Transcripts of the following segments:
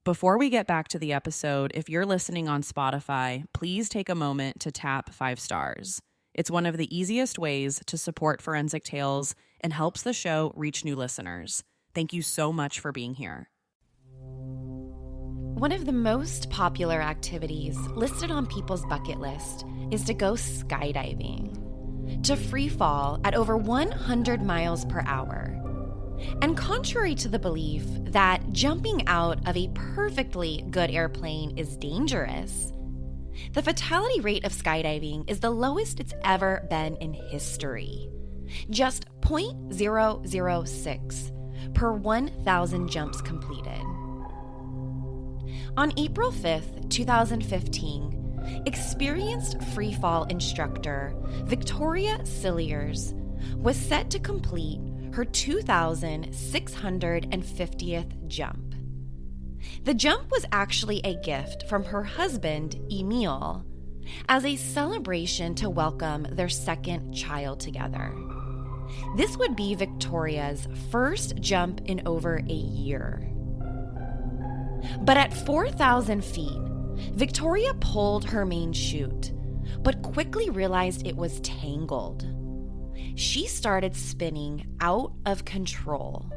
Before we get back to the episode, if you're listening on Spotify, please take a moment to tap 5 stars. It's one of the easiest ways to support Forensic Tales and helps the show reach new listeners. Thank you so much for being here. One of the most popular activities listed on people's bucket list is to go skydiving, to free fall at over 100 miles per hour. And contrary to the belief that jumping out of a perfectly good airplane is dangerous, the fatality rate of skydiving is the lowest it's ever been in history. Just 0.006 per 1,000 jumps completed. On April 5th, 2015, experienced freefall instructor Victoria Cilliers was set to complete her 2,650th jump. The jump was actually a gift from her husband, Emile, as a celebration to welcome their second child together. This would be Victoria's first jump in over a year. But at 4,000 feet, Victoria pulled her main chute, but quickly realized it was tangled. She started spinning out of control.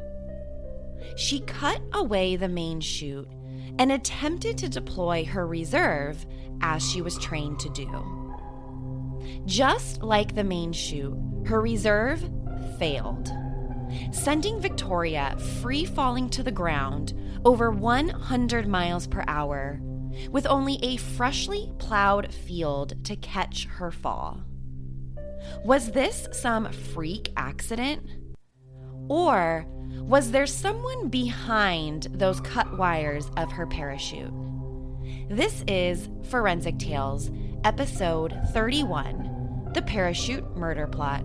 She cut away the main chute and attempted to deploy her reserve as she was trained to do. Just like the main chute, her reserve failed, sending Victoria free falling to the ground over 100 miles per hour with only a freshly plowed field to catch her fall. Was this some freak accident? Or was there someone behind those cut wires of her parachute? This is Forensic Tales, episode 31, The Parachute Murder Plot.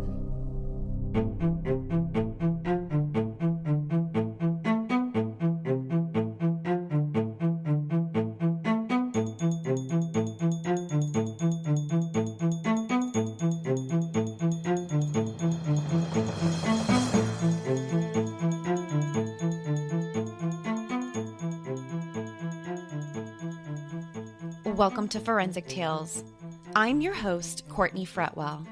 Welcome to Forensic Tales. I'm your host, Courtney Fretwell.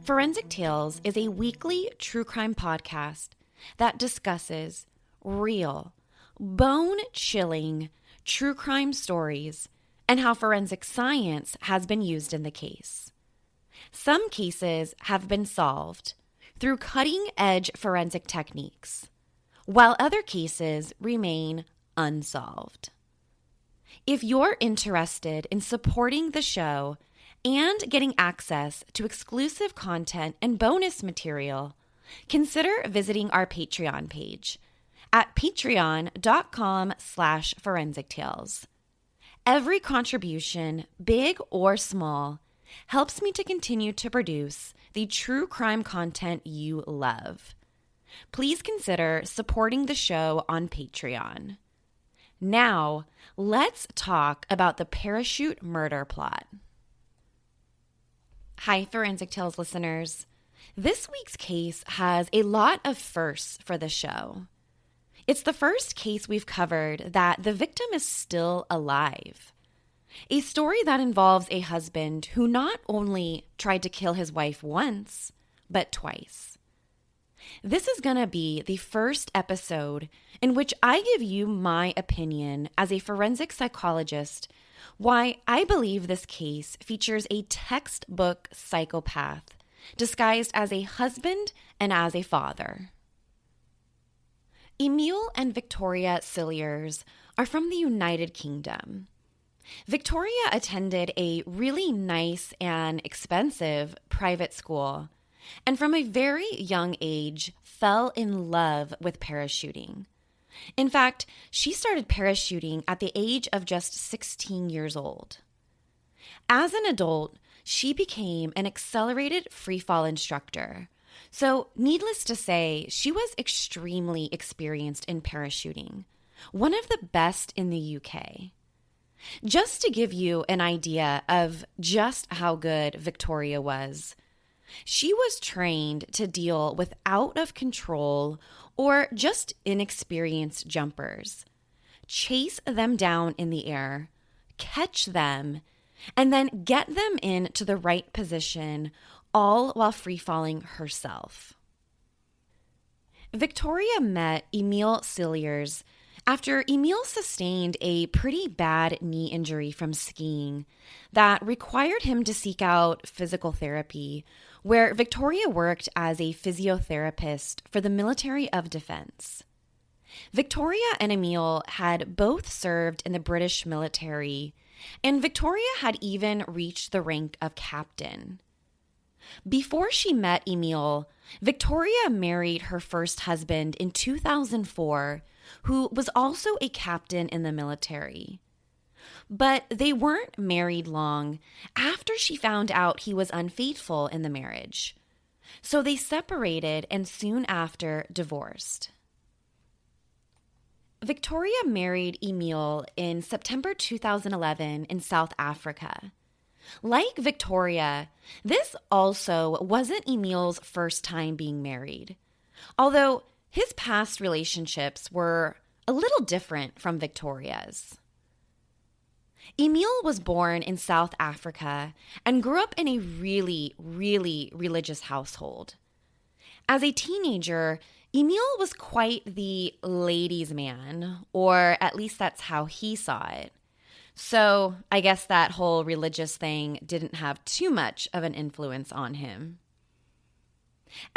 Forensic Tales is a weekly true crime podcast that discusses real, bone-chilling true crime stories and how forensic science has been used in the case. Some cases have been solved through cutting-edge forensic techniques, while other cases remain unsolved. If you're interested in supporting the show and getting access to exclusive content and bonus material, consider visiting our Patreon page at patreon.com/forensictales. Every contribution, big or small, helps me to continue to produce the true crime content you love. Please consider supporting the show on Patreon. Now, let's talk about the parachute murder plot. Hi, Forensic Tales listeners. This week's case has a lot of firsts for the show. It's the first case we've covered that the victim is still alive. A story that involves a husband who not only tried to kill his wife once, but twice. This is going to be the first episode in which I give you my opinion as a forensic psychologist why I believe this case features a textbook psychopath disguised as a husband and as a father. Emile and Victoria Cilliers are from the United Kingdom. Victoria attended a really nice and expensive private school, and from a very young age fell in love with parachuting. In fact, she started parachuting at the age of just 16 years old. As an adult, she became an accelerated freefall instructor. So, needless to say, she was extremely experienced in parachuting, one of the best in the UK. Just to give you an idea of just how good Victoria was, she was trained to deal with out-of-control or just inexperienced jumpers, chase them down in the air, catch them, and then get them into the right position, all while free-falling herself. Victoria met Emile Cilliers after Emile sustained a pretty bad knee injury from skiing that required him to seek out physical therapy, where Victoria worked as a physiotherapist for the military of defense. Victoria and Emile had both served in the British military, and Victoria had even reached the rank of captain. Before she met Emile, Victoria married her first husband in 2004, who was also a captain in the military. But they weren't married long after she found out he was unfaithful in the marriage. So they separated and soon after divorced. Victoria married Emile in September 2011 in South Africa. Like Victoria, this also wasn't Emile's first time being married, although his past relationships were a little different from Victoria's. Emile was born in South Africa and grew up in a really, really religious household. As a teenager, Emile was quite the ladies' man, or at least that's how he saw it. So I guess that whole religious thing didn't have too much of an influence on him.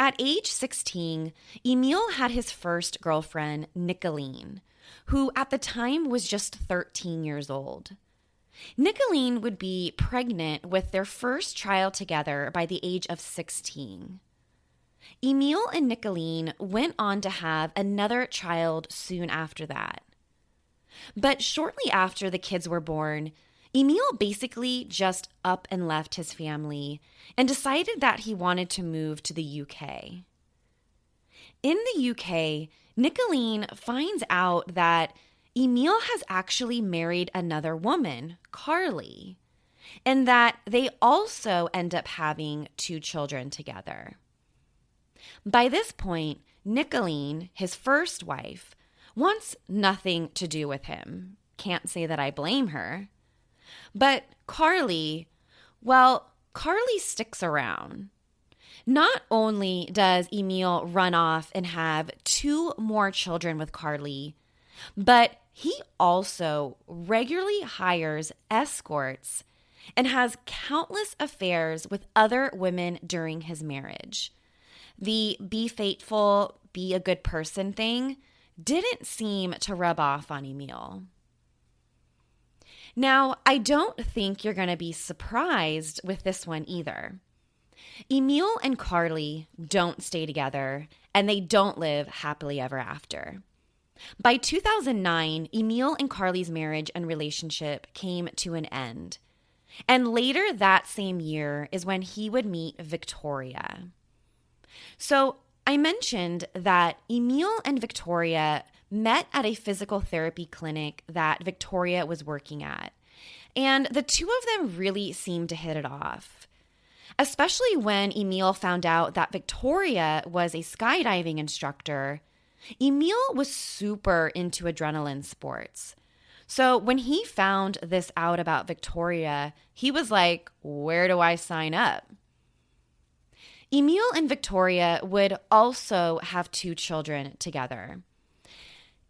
At age 16, Emile had his first girlfriend, Nicolene, who at the time was just 13 years old. Nicolene would be pregnant with their first child together by the age of 16. Emile and Nicolene went on to have another child soon after that. But shortly after the kids were born, Emile basically just up and left his family and decided that he wanted to move to the UK. In the UK, Nicolene finds out that Emile has actually married another woman, Carly, and that they also end up having 2 children together. By this point, Nicolene, his first wife, wants nothing to do with him. Can't say that I blame her. But Carly, well, Carly sticks around. Not only does Emile run off and have 2 more children with Carly, but he also regularly hires escorts and has countless affairs with other women during his marriage. The be faithful, be a good person thing didn't seem to rub off on Emile. Now, I don't think you're going to be surprised with this one either. Emile and Carly don't stay together, and they don't live happily ever after. By 2009, Emile and Carly's marriage and relationship came to an end. And later that same year is when he would meet Victoria. So I mentioned that Emile and Victoria met at a physical therapy clinic that Victoria was working at. And the two of them really seemed to hit it off. Especially when Emile found out that Victoria was a skydiving instructor, Emile was super into adrenaline sports. So when he found this out about Victoria, he was like, where do I sign up? Emile and Victoria would also have 2 children together.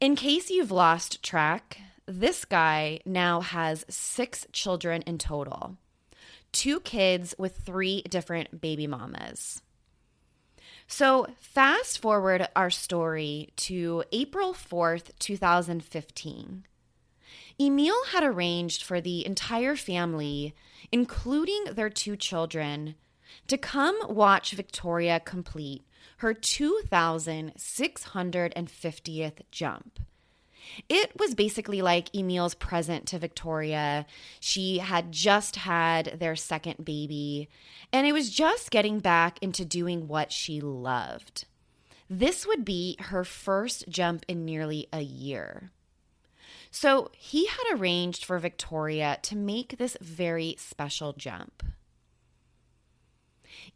In case you've lost track, this guy now has 6 children in total. 2 kids with 3 different baby mamas. So fast forward our story to April 4th, 2015. Emile had arranged for the entire family, including their 2 children, to come watch Victoria complete her 2,650th jump. It was basically like Emile's present to Victoria. She had just had their second baby, and it was just getting back into doing what she loved. This would be her first jump in nearly a year. So he had arranged for Victoria to make this very special jump.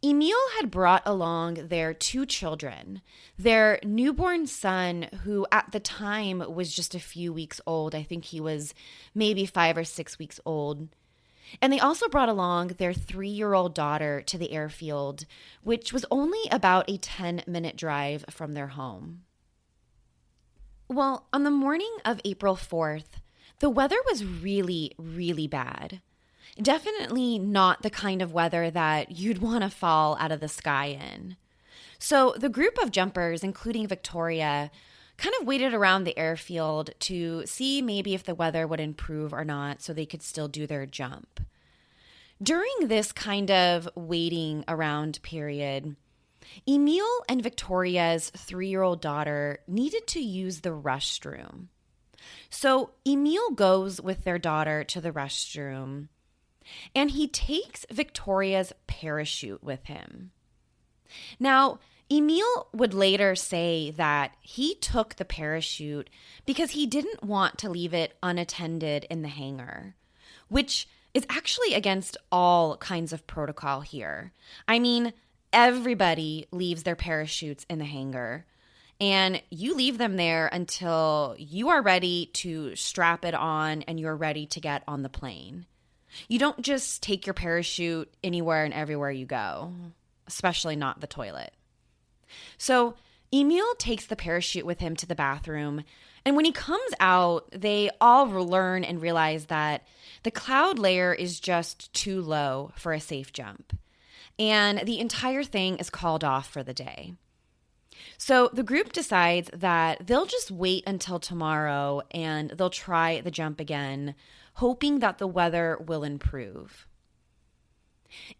Emile had brought along their 2 children, their newborn son, who at the time was just a few weeks old. I think he was maybe 5 or 6 weeks old. And they also brought along their 3-year-old daughter to the airfield, which was only about a 10-minute drive from their home. Well, on the morning of April 4th, the weather was really, really bad. Definitely not the kind of weather that you'd want to fall out of the sky in. So the group of jumpers, including Victoria, kind of waited around the airfield to see maybe if the weather would improve or not so they could still do their jump. During this kind of waiting around period, Emile and Victoria's 3-year-old daughter needed to use the restroom. So Emile goes with their daughter to the restroom, and he takes Victoria's parachute with him. Now, Emile would later say that he took the parachute because he didn't want to leave it unattended in the hangar, which is actually against all kinds of protocol here. I mean, everybody leaves their parachutes in the hangar, and you leave them there until you are ready to strap it on and you're ready to get on the plane. You don't just take your parachute anywhere and everywhere you go, especially not the toilet. So Emile takes the parachute with him to the bathroom, and when he comes out, they all learn and realize that the cloud layer is just too low for a safe jump, and the entire thing is called off for the day. So the group decides that they'll just wait until tomorrow and they'll try the jump again, hoping that the weather will improve.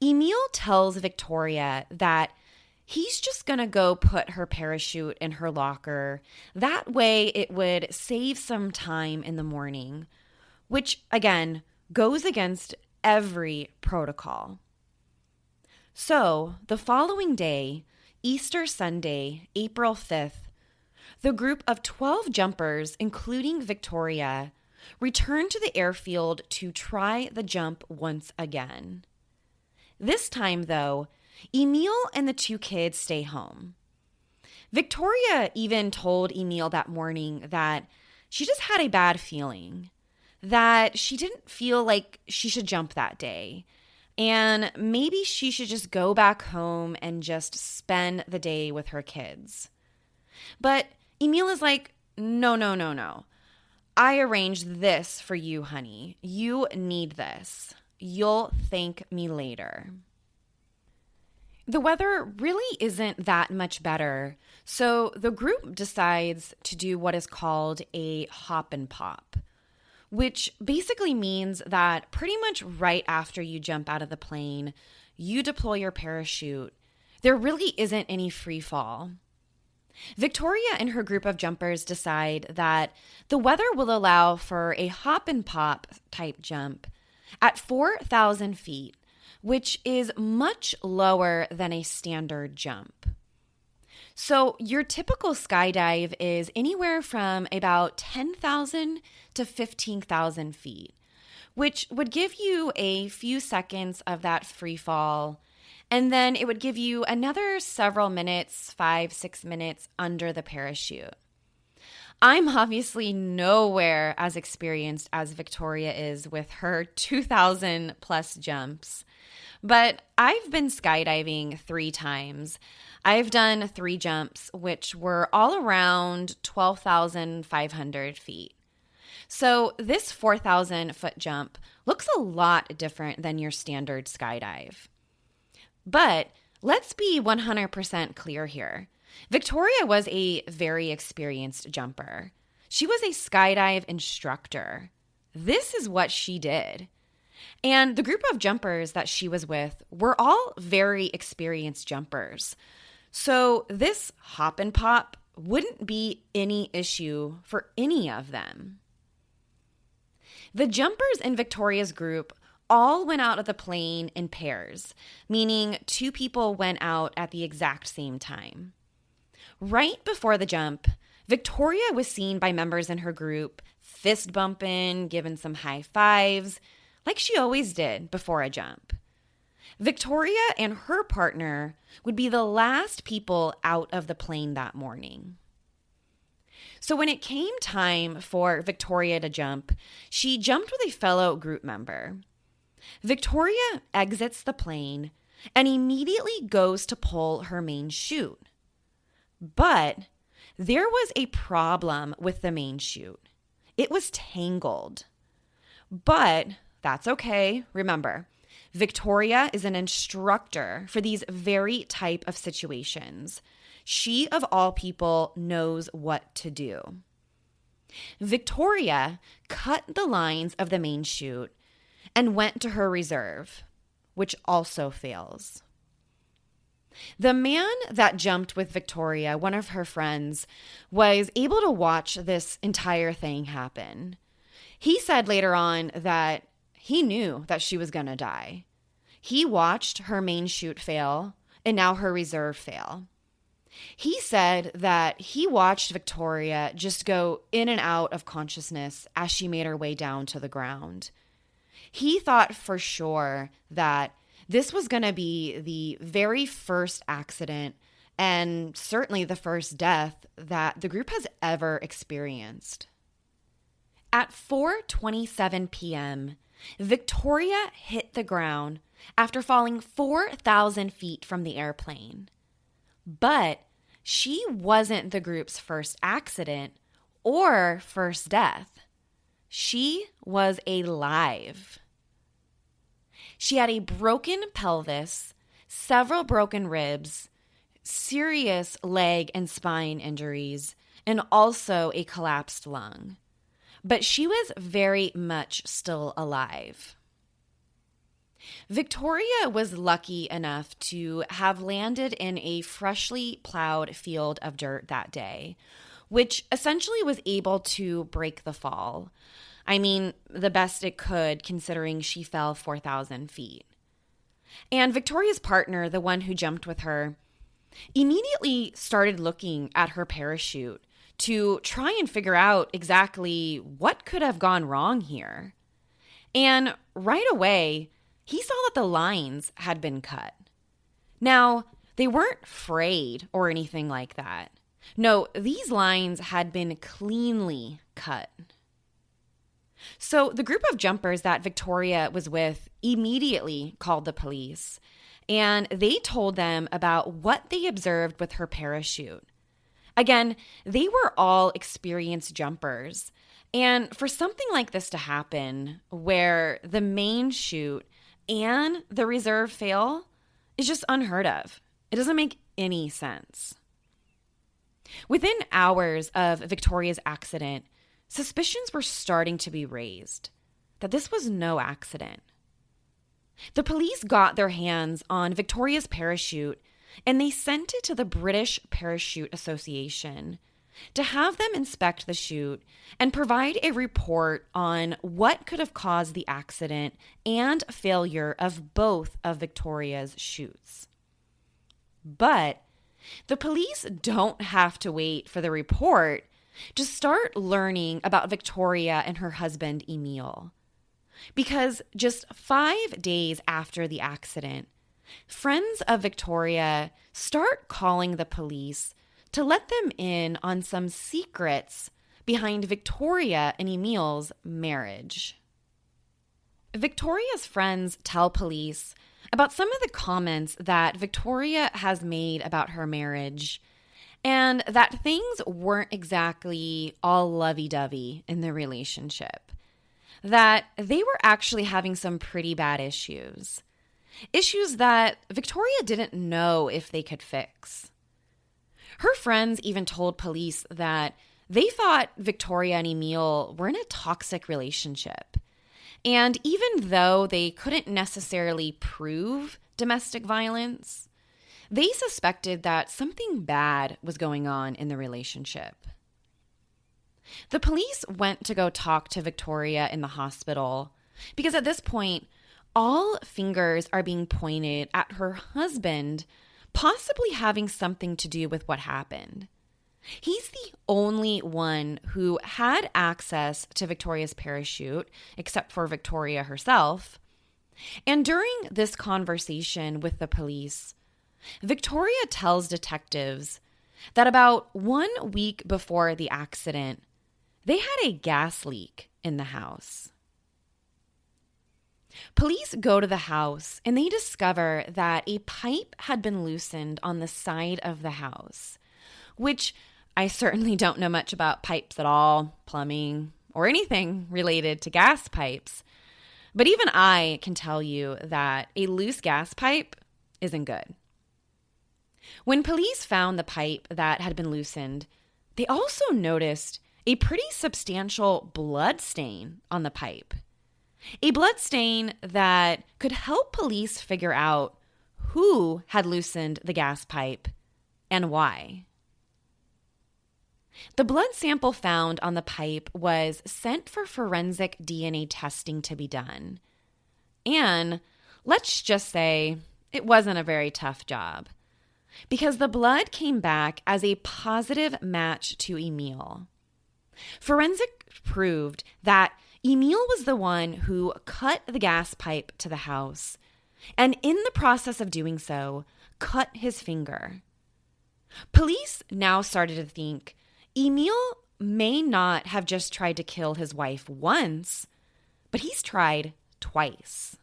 Emile tells Victoria that he's just going to go put her parachute in her locker. That way it would save some time in the morning, which, again, goes against every protocol. So the following day, Easter Sunday, April 5th, the group of 12 jumpers, including Victoria, returned to the airfield to try the jump once again. This time, though, Emile and the 2 kids stay home. Victoria even told Emile that morning that she just had a bad feeling, that she didn't feel like she should jump that day, and maybe she should just go back home and just spend the day with her kids. But Emile is like, no. I arranged this for you, honey. You need this. You'll thank me later. The weather really isn't that much better, so the group decides to do what is called a hop and pop, which basically means that pretty much right after you jump out of the plane, you deploy your parachute. There really isn't any free fall. Victoria and her group of jumpers decide that the weather will allow for a hop and pop type jump at 4,000 feet, which is much lower than a standard jump. So your typical skydive is anywhere from about 10,000 to 15,000 feet, which would give you a few seconds of that free fall. And then it would give you another several minutes, 5-6 minutes under the parachute. I'm obviously nowhere as experienced as Victoria is with her 2,000 plus jumps, but I've been skydiving 3 times. I've done 3 jumps, which were all around 12,500 feet. So this 4,000 foot jump looks a lot different than your standard skydive. But let's be 100% clear here. Victoria was a very experienced jumper. She was a skydive instructor. This is what she did. And the group of jumpers that she was with were all very experienced jumpers. So this hop and pop wouldn't be any issue for any of them. The jumpers in Victoria's group all went out of the plane in pairs, meaning 2 people went out at the exact same time. Right before the jump, Victoria was seen by members in her group fist bumping, giving some high fives, like she always did before a jump. Victoria and her partner would be the last people out of the plane that morning. So when it came time for Victoria to jump, she jumped with a fellow group member. Victoria exits the plane and immediately goes to pull her main chute. But there was a problem with the main chute. It was tangled. But that's okay. Remember, Victoria is an instructor for these very type of situations. She, of all people, knows what to do. Victoria cut the lines of the main chute and went to her reserve, which also fails. The man that jumped with Victoria, one of her friends, was able to watch this entire thing happen. He said later on that he knew that she was going to die. He watched her main chute fail and now her reserve fail. He said that he watched Victoria just go in and out of consciousness as she made her way down to the ground. He thought for sure that this was going to be the very first accident and certainly the first death that the group has ever experienced. At 4:27 p.m., Victoria hit the ground after falling 4,000 feet from the airplane. But she wasn't the group's first accident or first death. She was alive. She had a broken pelvis, several broken ribs, serious leg and spine injuries, and also a collapsed lung. But she was very much still alive. Victoria was lucky enough to have landed in a freshly plowed field of dirt that day, which essentially was able to break the fall. I mean, the best it could, considering she fell 4,000 feet. And Victoria's partner, the one who jumped with her, immediately started looking at her parachute to try and figure out exactly what could have gone wrong here. And right away, he saw that the lines had been cut. Now, they weren't frayed or anything like that. No, these lines had been cleanly cut. So the group of jumpers that Victoria was with immediately called the police, and they told them about what they observed with her parachute. Again, they were all experienced jumpers, and for something like this to happen, where the main chute and the reserve fail, is just unheard of. It doesn't make any sense. Within hours of Victoria's accident, suspicions were starting to be raised that this was no accident. The police got their hands on Victoria's parachute and they sent it to the British Parachute Association to have them inspect the chute and provide a report on what could have caused the accident and failure of both of Victoria's chutes. But the police don't have to wait for the report to start learning about Victoria and her husband, Emile. Because just 5 days after the accident, friends of Victoria start calling the police to let them in on some secrets behind Victoria and Emile's marriage. Victoria's friends tell police about some of the comments that Victoria has made about her marriage and that things weren't exactly all lovey-dovey in their relationship, that they were actually having some pretty bad issues. Issues that Victoria didn't know if they could fix. Her friends even told police that they thought Victoria and Emile were in a toxic relationship. And even though they couldn't necessarily prove domestic violence, they suspected that something bad was going on in the relationship. The police went to go talk to Victoria in the hospital because at this point, all fingers are being pointed at her husband, possibly having something to do with what happened. He's the only one who had access to Victoria's parachute, except for Victoria herself. And during this conversation with the police, Victoria tells detectives that about 1 week before the accident, they had a gas leak in the house. Police go to the house and they discover that a pipe had been loosened on the side of the house, which I certainly don't know much about pipes at all, plumbing, or anything related to gas pipes. But even I can tell you that a loose gas pipe isn't good. When police found the pipe that had been loosened, they also noticed a pretty substantial blood stain on the pipe. A blood stain that could help police figure out who had loosened the gas pipe and why. The blood sample found on the pipe was sent for forensic DNA testing to be done. And let's just say it wasn't a very tough job, because the blood came back as a positive match to Emile. Forensic proved that Emile was the one who cut the gas pipe to the house, and in the process of doing so, cut his finger. Police now started to think Emile may not have just tried to kill his wife once, but he's tried twice.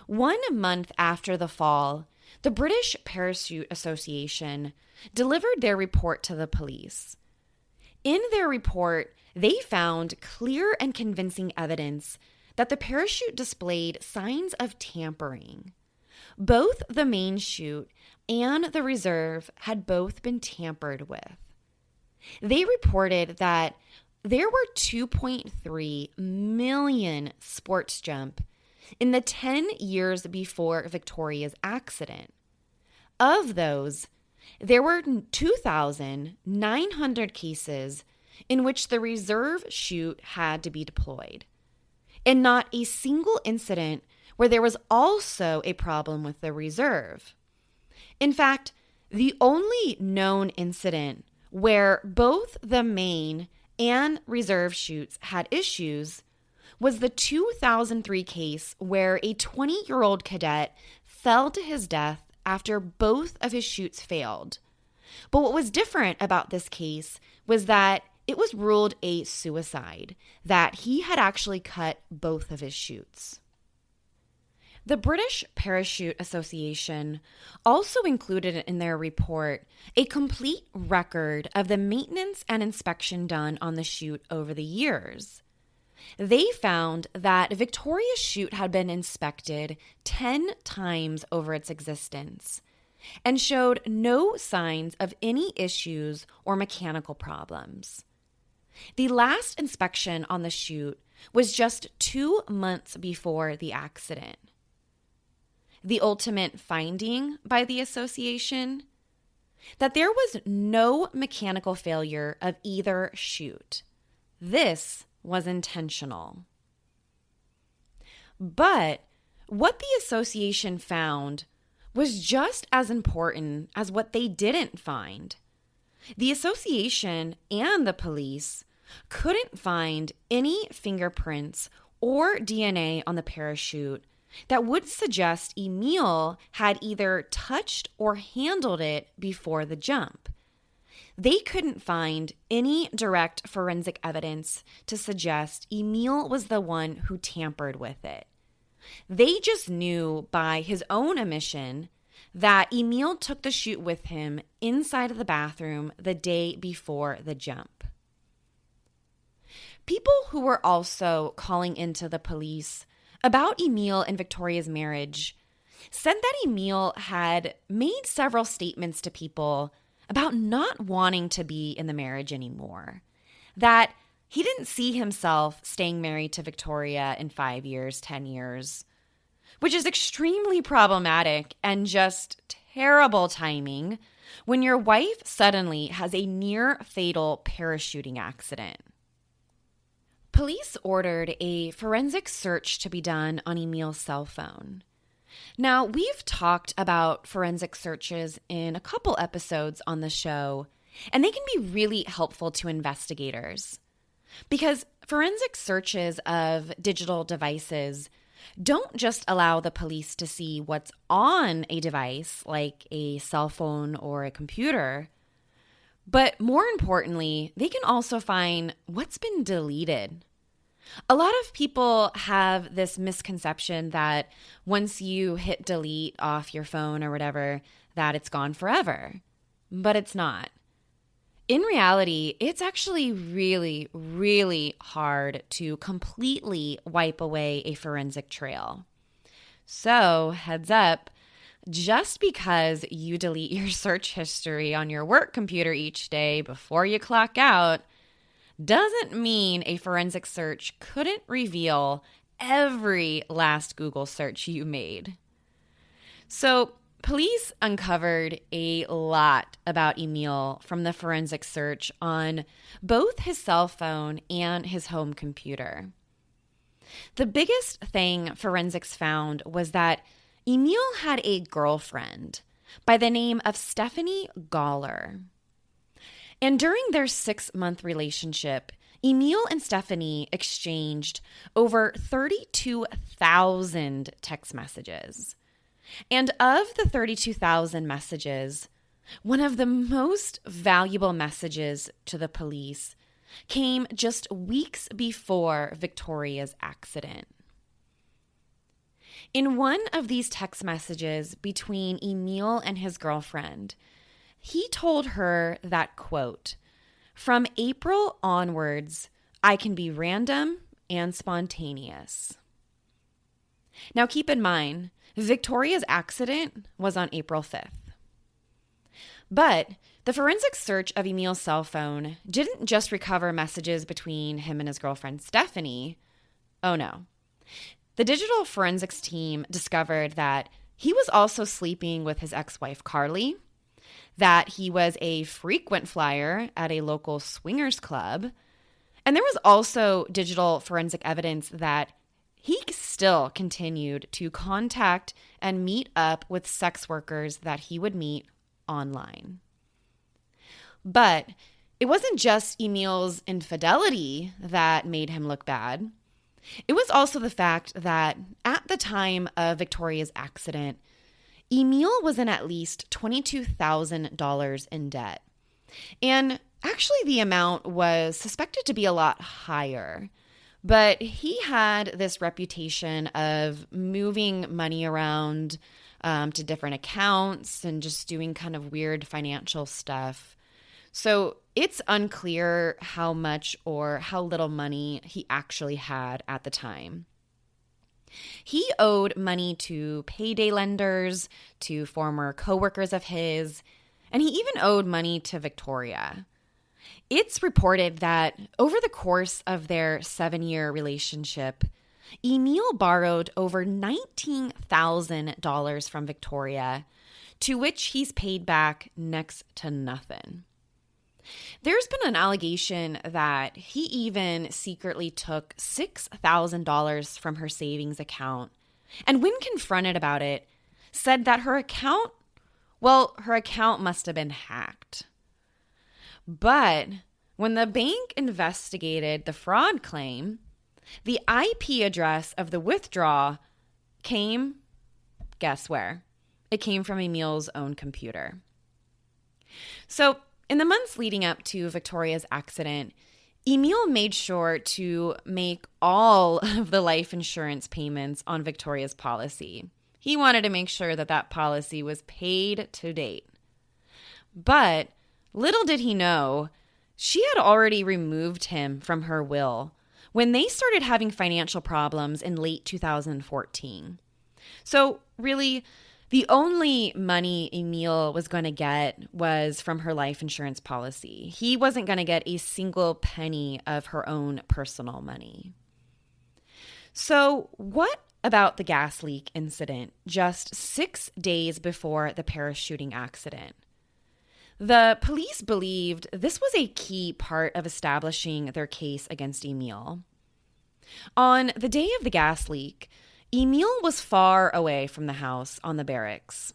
1 month after the fall, the British Parachute Association delivered their report to the police. In their report, they found clear and convincing evidence that the parachute displayed signs of tampering. Both the main chute and the reserve had both been tampered with. They reported that there were 2.3 million sports jump in the 10 years before Victoria's accident. Of those, there were 2,900 cases in which the reserve chute had to be deployed, and not a single incident where there was also a problem with the reserve. In fact, the only known incident where both the main and reserve chutes had issues was the 2003 case where a 20-year-old cadet fell to his death after both of his chutes failed. But what was different about this case was that it was ruled a suicide, that he had actually cut both of his chutes. The British Parachute Association also included in their report a complete record of the maintenance and inspection done on the chute over the years. They found that Victoria's chute had been inspected 10 times over its existence and showed no signs of any issues or mechanical problems. The last inspection on the chute was just 2 months before the accident. The ultimate finding by the association? That there was no mechanical failure of either chute. This was intentional. But what the association found was just as important as what they didn't find. The association and the police couldn't find any fingerprints or DNA on the parachute that would suggest Emile had either touched or handled it before the jump. They couldn't find any direct forensic evidence to suggest Emile was the one who tampered with it. They just knew by his own admission that Emile took the chute with him inside of the bathroom the day before the jump. People who were also calling into the police about Emile and Victoria's marriage said that Emile had made several statements to people about not wanting to be in the marriage anymore, that he didn't see himself staying married to Victoria in 5 years, 10 years, which is extremely problematic and just terrible timing when your wife suddenly has a near-fatal parachuting accident. Police ordered a forensic search to be done on Emile's cell phone. Now, we've talked about forensic searches in a couple episodes on the show, and they can be really helpful to investigators. Because forensic searches of digital devices don't just allow the police to see what's on a device, like a cell phone or a computer, but more importantly, they can also find what's been deleted. A lot of people have this misconception that once you hit delete off your phone or whatever, that it's gone forever. But it's not. In reality, it's actually really, really hard to completely wipe away a forensic trail. So, heads up, just because you delete your search history on your work computer each day before you clock out doesn't mean a forensic search couldn't reveal every last Google search you made. So, police uncovered a lot about Emile from the forensic search on both his cell phone and his home computer. The biggest thing forensics found was that Emile had a girlfriend by the name of Stephanie Galler. And during their 6-month relationship, Emile and Stephanie exchanged over 32,000 text messages. And of the 32,000 messages, one of the most valuable messages to the police came just weeks before Victoria's accident. In one of these text messages between Emile and his girlfriend, he told her that, quote, "From April onwards, I can be random and spontaneous." Now keep in mind, Victoria's accident was on April 5th. But the forensic search of Emile's cell phone didn't just recover messages between him and his girlfriend Stephanie. Oh no. The digital forensics team discovered that he was also sleeping with his ex-wife Carly, that he was a frequent flyer at a local swingers club, and there was also digital forensic evidence that he still continued to contact and meet up with sex workers that he would meet online. But it wasn't just Emile's infidelity that made him look bad. It was also the fact that at the time of Victoria's accident, Emile was in at least $22,000 in debt. And actually the amount was suspected to be a lot higher. But he had this reputation of moving money around to different accounts and just doing kind of weird financial stuff. So it's unclear how much or how little money he actually had at the time. He owed money to payday lenders, to former coworkers of his, and he even owed money to Victoria. It's reported that over the course of their 7-year relationship, Emile borrowed over $19,000 from Victoria, to which he's paid back next to nothing. There's been an allegation that he even secretly took $6,000 from her savings account, and when confronted about it, said that her account must have been hacked. But when the bank investigated the fraud claim, the IP address of the withdrawal came, guess where? It came from Emile's own computer. So in the months leading up to Victoria's accident, Emile made sure to make all of the life insurance payments on Victoria's policy. He wanted to make sure that that policy was paid to date. But little did he know, she had already removed him from her will when they started having financial problems in late 2014. So really, the only money Emile was going to get was from her life insurance policy. He wasn't going to get a single penny of her own personal money. So what about the gas leak incident just 6 days before the parachuting accident? The police believed this was a key part of establishing their case against Emile. On the day of the gas leak, Emile was far away from the house on the barracks.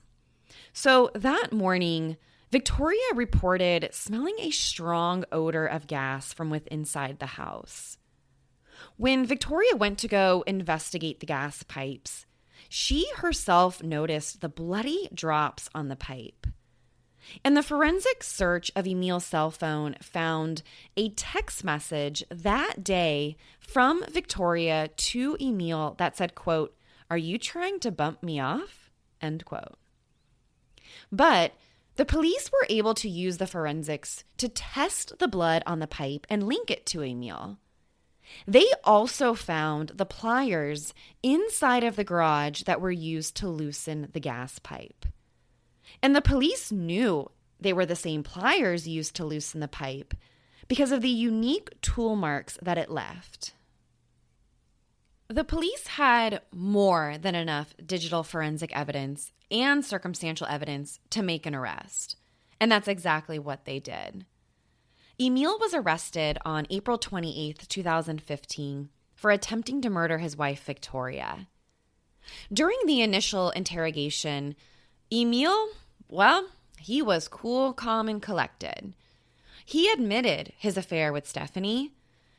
So that morning, Victoria reported smelling a strong odor of gas from inside the house. When Victoria went to go investigate the gas pipes, she herself noticed the bloody drops on the pipe. And the forensic search of Emile's cell phone found a text message that day from Victoria to Emile that said, quote, "Are you trying to bump me off?" End quote. But the police were able to use the forensics to test the blood on the pipe and link it to Emile. They also found the pliers inside of the garage that were used to loosen the gas pipe. And the police knew they were the same pliers used to loosen the pipe because of the unique tool marks that it left. The police had more than enough digital forensic evidence and circumstantial evidence to make an arrest. And that's exactly what they did. Emile was arrested on April 28th, 2015 for attempting to murder his wife, Victoria. During the initial interrogation, Emile, he was cool, calm, and collected. He admitted his affair with Stephanie.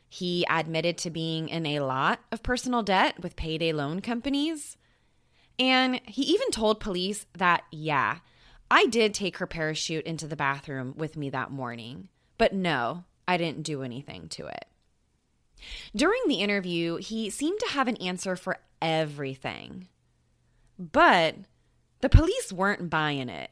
He admitted to being in a lot of personal debt with payday loan companies. And he even told police that, yeah, I did take her parachute into the bathroom with me that morning. But no, I didn't do anything to it. During the interview, he seemed to have an answer for everything. But the police weren't buying it.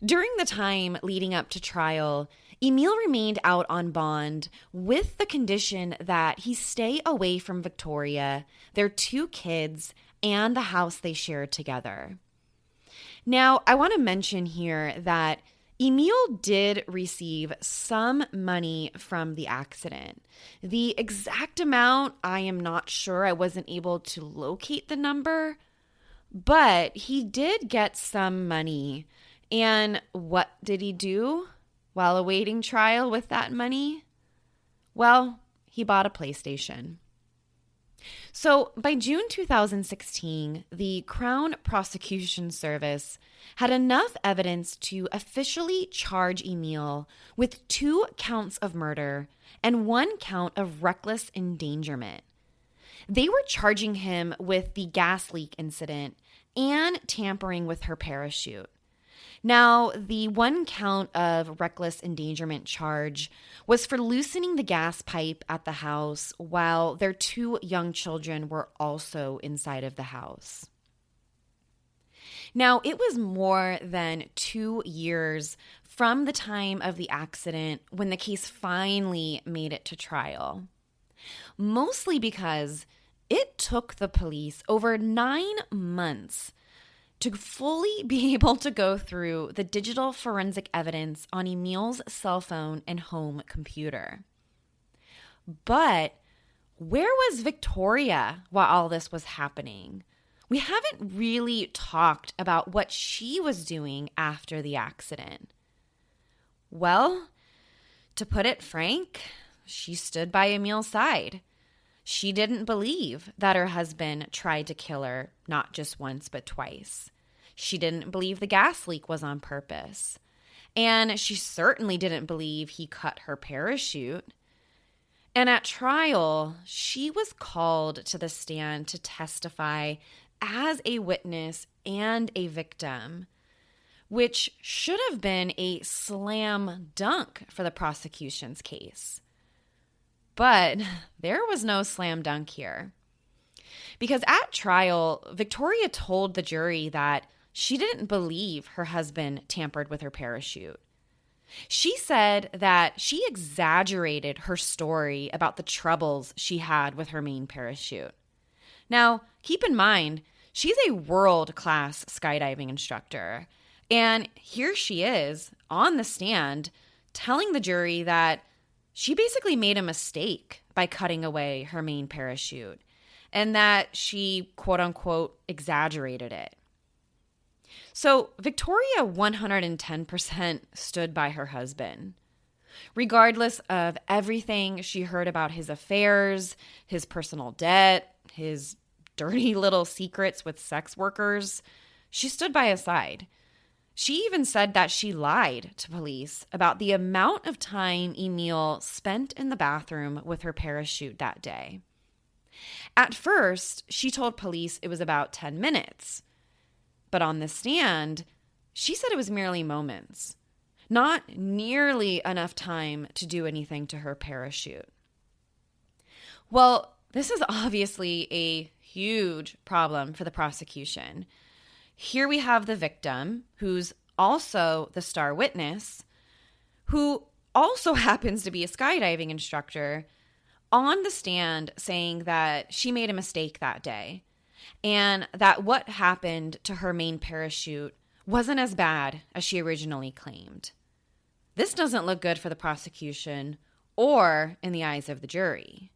During the time leading up to trial, Emile remained out on bond with the condition that he stay away from Victoria, their 2 kids, and the house they shared together. Now, I want to mention here that Emile did receive some money from the accident. The exact amount, I am not sure. I wasn't able to locate the number, but he did get some money. And what did he do while awaiting trial with that money? Well, he bought a PlayStation. So by June 2016, the Crown Prosecution Service had enough evidence to officially charge Emile with 2 counts of murder and 1 count of reckless endangerment. They were charging him with the gas leak incident and tampering with her parachute. Now, the 1 count of reckless endangerment charge was for loosening the gas pipe at the house while their 2 young children were also inside of the house. Now, it was more than 2 years from the time of the accident when the case finally made it to trial, mostly because it took the police over 9 months to fully be able to go through the digital forensic evidence on Emile's cell phone and home computer. But where was Victoria while all this was happening? We haven't really talked about what she was doing after the accident. Well, to put it frank, she stood by Emile's side. She didn't believe that her husband tried to kill her, not just once, but twice. She didn't believe the gas leak was on purpose. And she certainly didn't believe he cut her parachute. And at trial, she was called to the stand to testify as a witness and a victim, which should have been a slam dunk for the prosecution's case. But there was no slam dunk here. Because at trial, Victoria told the jury that she didn't believe her husband tampered with her parachute. She said that she exaggerated her story about the troubles she had with her main parachute. Now, keep in mind, she's a world-class skydiving instructor. And here she is on the stand telling the jury that she basically made a mistake by cutting away her main parachute and that she, quote unquote, exaggerated it. So Victoria 110% stood by her husband. Regardless of everything she heard about his affairs, his personal debt, his dirty little secrets with sex workers, she stood by his side. She even said that she lied to police about the amount of time Emile spent in the bathroom with her parachute that day. At first, she told police it was about 10 minutes. But on the stand, she said it was merely moments, not nearly enough time to do anything to her parachute. Well, this is obviously a huge problem for the prosecution. Here we have the victim, who's also the star witness, who also happens to be a skydiving instructor, on the stand saying that she made a mistake that day and that what happened to her main parachute wasn't as bad as she originally claimed. This doesn't look good for the prosecution or in the eyes of the jury.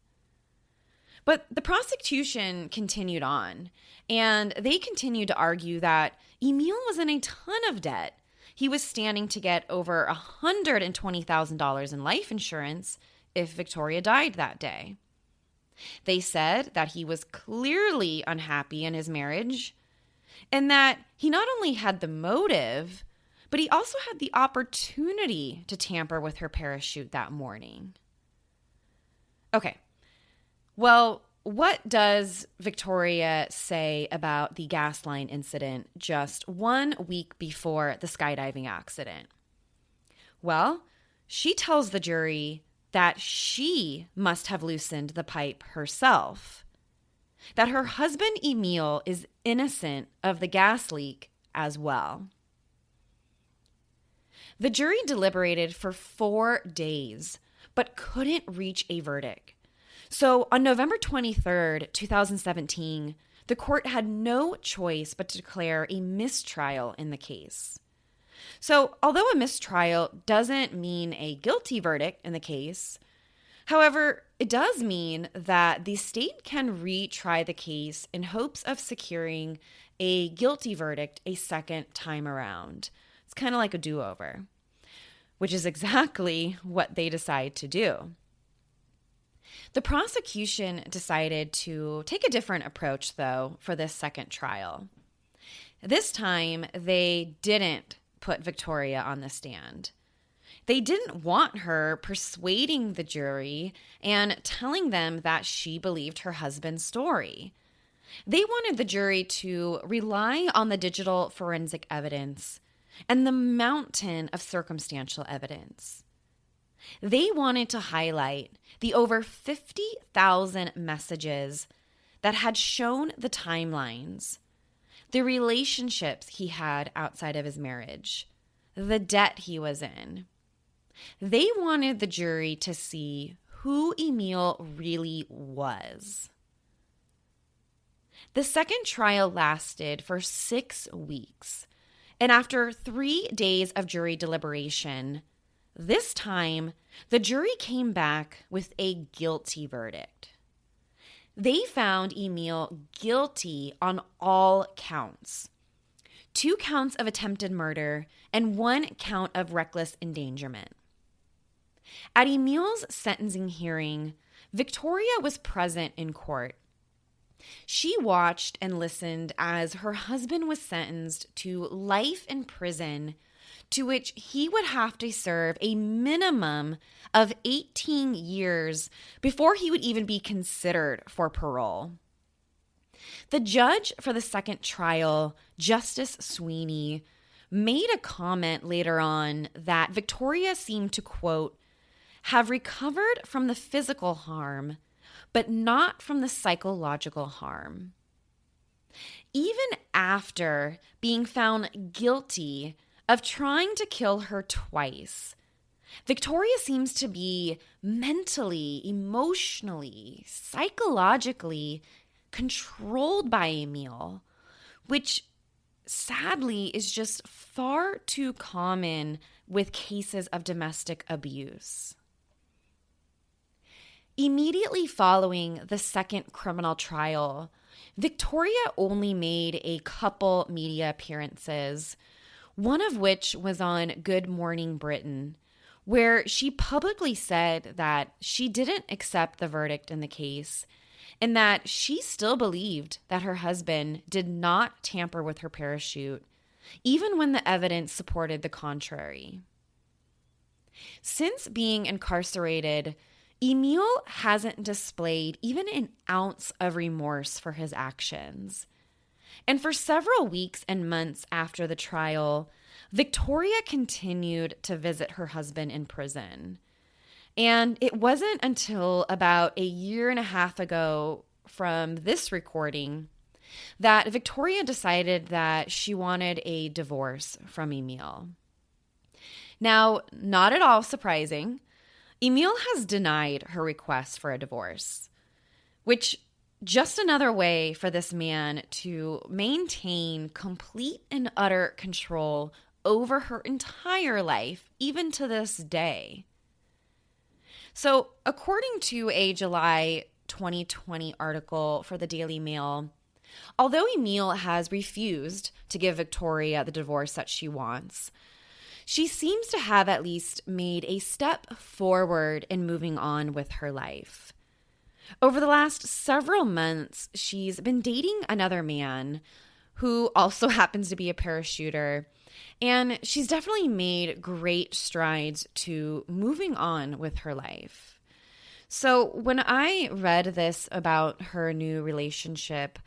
But the prosecution continued on, and they continued to argue that Emile was in a ton of debt. He was standing to get over $120,000 in life insurance if Victoria died that day. They said that he was clearly unhappy in his marriage, and that he not only had the motive, but he also had the opportunity to tamper with her parachute that morning. Okay. Well, what does Victoria say about the gas line incident just 1 week before the skydiving accident? Well, she tells the jury that she must have loosened the pipe herself, that her husband Emile is innocent of the gas leak as well. The jury deliberated for 4 days, but couldn't reach a verdict. So on November 23rd, 2017, the court had no choice but to declare a mistrial in the case. So although a mistrial doesn't mean a guilty verdict in the case, however, it does mean that the state can retry the case in hopes of securing a guilty verdict a second time around. It's kind of like a do-over, which is exactly what they decide to do. The prosecution decided to take a different approach, though, for this second trial. This time, they didn't put Victoria on the stand. They didn't want her persuading the jury and telling them that she believed her husband's story. They wanted the jury to rely on the digital forensic evidence and the mountain of circumstantial evidence. They wanted to highlight the over 50,000 messages that had shown the timelines, the relationships he had outside of his marriage, the debt he was in. They wanted the jury to see who Emile really was. The second trial lasted for 6 weeks, and after 3 days of jury deliberation, this time, the jury came back with a guilty verdict. They found Emile guilty on all counts: 2 counts of attempted murder and 1 count of reckless endangerment. At Emile's sentencing hearing, Victoria was present in court. She watched and listened as her husband was sentenced to life in prison, to which he would have to serve a minimum of 18 years before he would even be considered for parole. The judge for the second trial, Justice Sweeney, made a comment later on that Victoria seemed to, quote, have recovered from the physical harm, but not from the psychological harm. Even after being found guilty of trying to kill her twice, Victoria seems to be mentally, emotionally, psychologically controlled by Emile, which sadly is just far too common with cases of domestic abuse. Immediately following the second criminal trial, Victoria only made a couple media appearances, one of which was on Good Morning Britain, where she publicly said that she didn't accept the verdict in the case and that she still believed that her husband did not tamper with her parachute even when the evidence supported the contrary. Since being incarcerated, Emile hasn't displayed even an ounce of remorse for his actions. And for several weeks and months after the trial, Victoria continued to visit her husband in prison. And it wasn't until about a year and a half ago from this recording that Victoria decided that she wanted a divorce from Emile. Now, not at all surprising, Emile has denied her request for a divorce, which just another way for this man to maintain complete and utter control over her entire life, even to this day. So, according to a July 2020 article for the Daily Mail, although Emile has refused to give Victoria the divorce that she wants, she seems to have at least made a step forward in moving on with her life. Over the last several months, she's been dating another man who also happens to be a parachuter, and she's definitely made great strides to moving on with her life. So when I read this about her new relationship,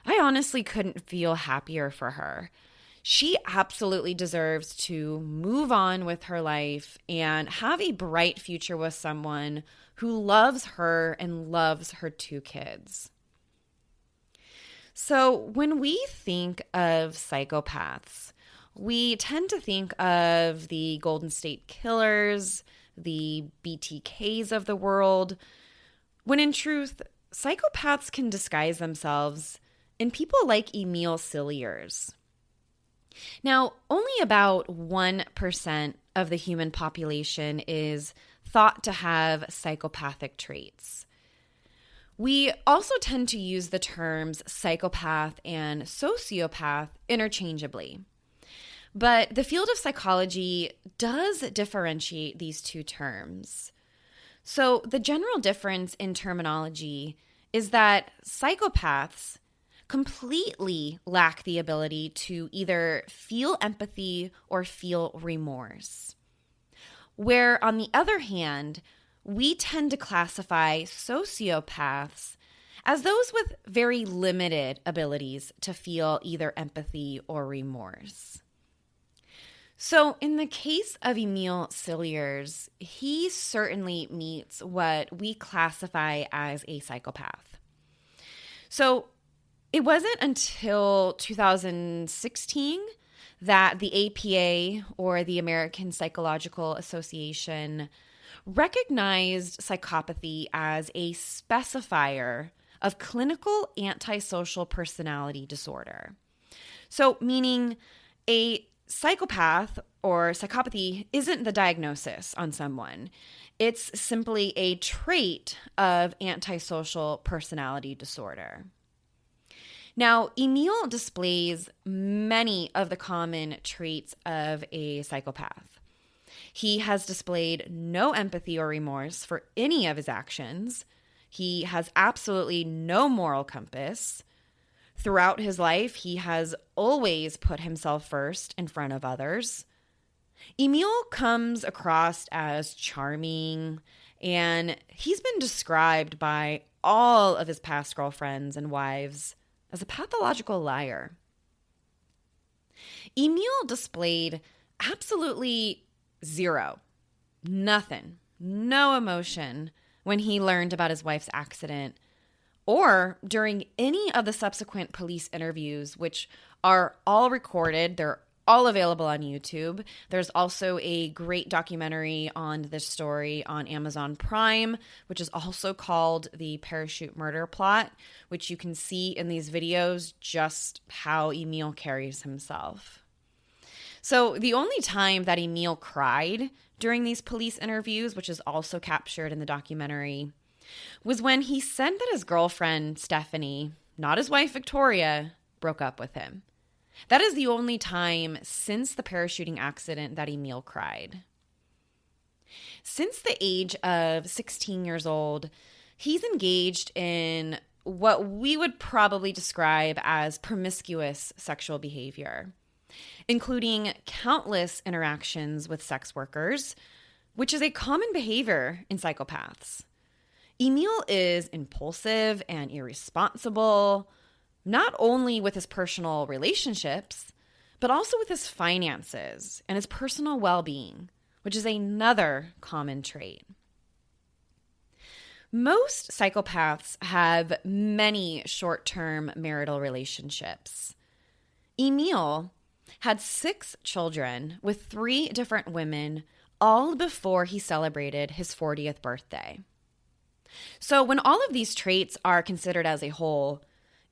I honestly couldn't feel happier for her. She absolutely deserves to move on with her life and have a bright future with someone who loves her and loves her two kids. So when we think of psychopaths, we tend to think of the Golden State Killers, the BTKs of the world, when in truth, psychopaths can disguise themselves in people like Emile Cilliers. Now, only about 1% of the human population is thought to have psychopathic traits. We also tend to use the terms psychopath and sociopath interchangeably. But the field of psychology does differentiate these two terms. So the general difference in terminology is that psychopaths completely lack the ability to either feel empathy or feel remorse. Where, on the other hand, we tend to classify sociopaths as those with very limited abilities to feel either empathy or remorse. So in the case of Emile Cilliers, he certainly meets what we classify as a psychopath. So it wasn't until 2016 that the APA, or the American Psychological Association, recognized psychopathy as a specifier of clinical antisocial personality disorder. So meaning a psychopath or psychopathy isn't the diagnosis on someone. It's simply a trait of antisocial personality disorder. Now, Emile displays many of the common traits of a psychopath. He has displayed no empathy or remorse for any of his actions. He has absolutely no moral compass. Throughout his life, he has always put himself first in front of others. Emile comes across as charming, and he's been described by all of his past girlfriends and wives as a pathological liar. Emile displayed absolutely zero, nothing, no emotion when he learned about his wife's accident, or during any of the subsequent police interviews, which are all recorded. They're all available on YouTube. There's also a great documentary on this story on Amazon Prime, which is also called The Parachute Murder Plot, which you can see in these videos just how Emile carries himself. So the only time that Emile cried during these police interviews, which is also captured in the documentary, was when he said that his girlfriend, Stephanie, not his wife, Victoria, broke up with him. That is the only time since the parachuting accident that Emile cried. Since the age of 16 years old, he's engaged in what we would probably describe as promiscuous sexual behavior. including countless interactions with sex workers, which is a common behavior in psychopaths. Emile is impulsive and irresponsible, not only with his personal relationships, but also with his finances and his personal well-being, which is another common trait. Most psychopaths have many short-term marital relationships. Emile had 6 children with 3 different women, all before he celebrated his 40th birthday. So when all of these traits are considered as a whole,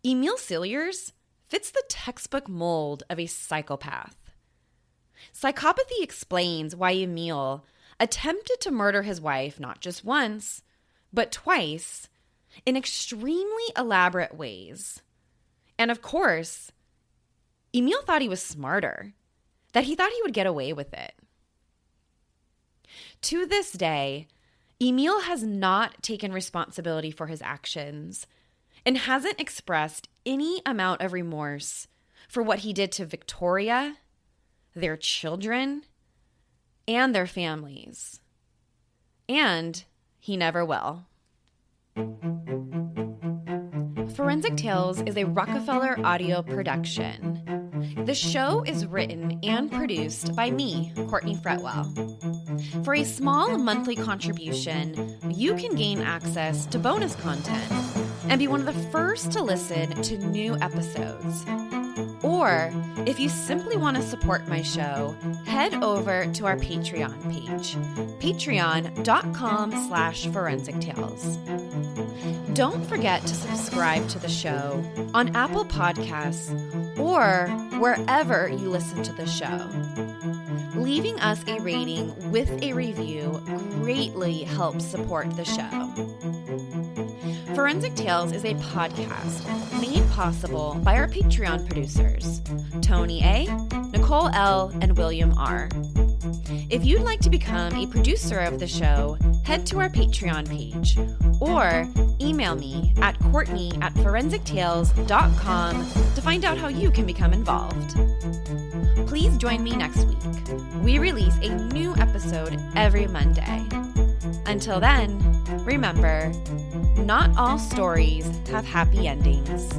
Emile Cilliers fits the textbook mold of a psychopath. Psychopathy explains why Emile attempted to murder his wife not just once, but twice, in extremely elaborate ways. And of course, Emile thought he was smarter, that he thought he would get away with it. To this day, Emile has not taken responsibility for his actions and hasn't expressed any amount of remorse for what he did to Victoria, their children, and their families. And he never will. Forensic Tales is a Rockefeller audio production. The show is written and produced by me, Courtney Fretwell. For a small monthly contribution, you can gain access to bonus content and be one of the first to listen to new episodes. Or, if you simply want to support my show, head over to our Patreon page, patreon.com/forensictales. Don't forget to subscribe to the show on Apple Podcasts or wherever you listen to the show. Leaving us a rating with a review greatly helps support the show. Forensic Tales is a podcast made possible by our Patreon producers, Tony A., Nicole L., and William R. If you'd like to become a producer of the show, head to our Patreon page or email me at courtney@forensictales.com to find out how you can become involved. Please join me next week. We release a new episode every Monday. Until then, remember, not all stories have happy endings.